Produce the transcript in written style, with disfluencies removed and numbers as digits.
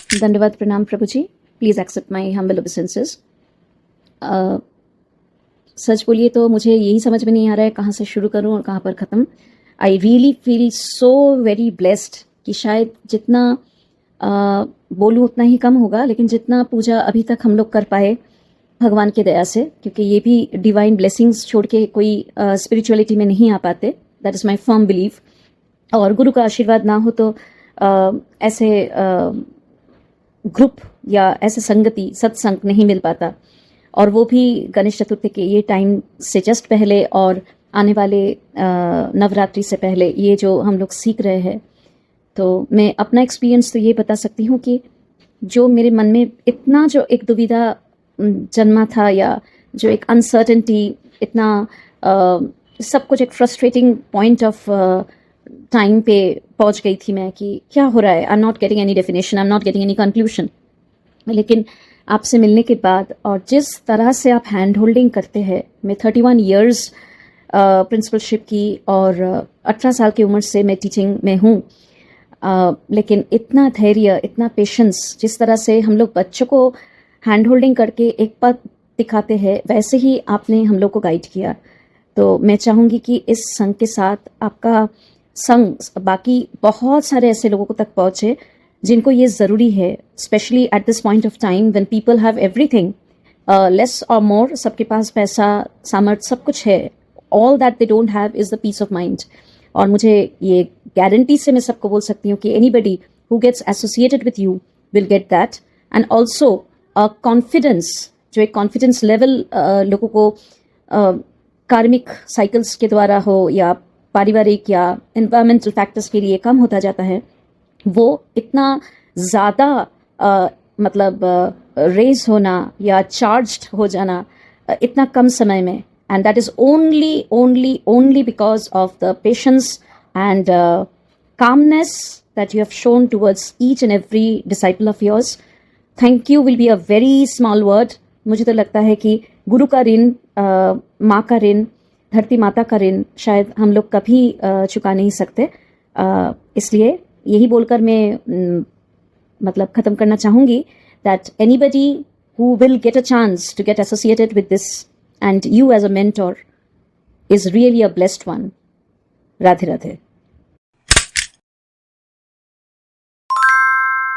दंडवत प्रणाम प्रभु जी, please accept my humble obeisances. सच बोलिए तो मुझे यही समझ में नहीं आ रहा है कहाँ से शुरू करूँ और कहाँ पर ख़त्म। I really feel so very blessed कि शायद जितना बोलूँ उतना ही कम होगा, लेकिन जितना पूजा अभी तक हम लोग कर पाए भगवान की दया से, क्योंकि ये भी डिवाइन ब्लेसिंग्स छोड़ के कोई स्पिरिचुअलिटी में नहीं आ पाते। That is my firm believe. और गुरु का आशीर्वाद ना हो तो ऐसे ग्रुप या ऐसे संगति सत्संग नहीं मिल पाता। और वो भी गणेश चतुर्थी के ये टाइम से जस्ट पहले और आने वाले नवरात्रि से पहले ये जो हम लोग सीख रहे हैं। तो मैं अपना एक्सपीरियंस तो ये बता सकती हूँ कि जो मेरे मन में इतना जो एक दुविधा जन्मा था, या जो एक अनसर्टेनिटी, इतना सब कुछ एक फ्रस्ट्रेटिंग पॉइंट ऑफ टाइम पे पहुंच गई थी मैं कि क्या हो रहा है, I am not getting any definition, I am not getting any conclusion. लेकिन आपसे मिलने के बाद और जिस तरह से आप हैंड होल्डिंग करते हैं, मैं 31 ईयर्स प्रिंसिपलशिप की और 18 साल की उम्र से मैं टीचिंग में हूँ, लेकिन इतना धैर्य, इतना पेशेंस, जिस तरह से हम लोग बच्चों को हैंड होल्डिंग करके एक पथ दिखाते हैं, वैसे ही आपने हम लोग को गाइड किया। तो मैं चाहूँगी कि इस संघ के साथ आपका संघ बाकी बहुत सारे ऐसे लोगों को तक पहुँचे जिनको ये ज़रूरी है, specially at this point of time when people have everything, less और मोर, सबके पास पैसा, सामर्थ्य, सब कुछ है। All that they don't have is the peace of mind. और मुझे ये गारंटी से मैं सबको बोल सकती हूँ कि anybody who gets associated with you will get that. And also confidence, जो एक कॉन्फिडेंस लेवल लोगों को कार्मिक साइकिल्स के द्वारा हो या पारिवारिक या एनवायरमेंटल फैक्टर्स के लिए कम होता जाता है, वो इतना ज़्यादा मतलब रेज होना या चार्ज्ड हो जाना इतना कम समय में, and that is only because of the patience and calmness that you have shown towards each and every disciple of yours. Thank you will be a very small word. मुझे तो लगता है कि गुरु का ऋण, माँ का ऋण, धरती माता का ऋण शायद हम लोग कभी चुका नहीं सकते। इसलिए यही बोलकर मैं मतलब ख़त्म करना चाहूँगी that anybody who will get a chance to get associated with this and you as a mentor is really a blessed one. Radhe Radhe.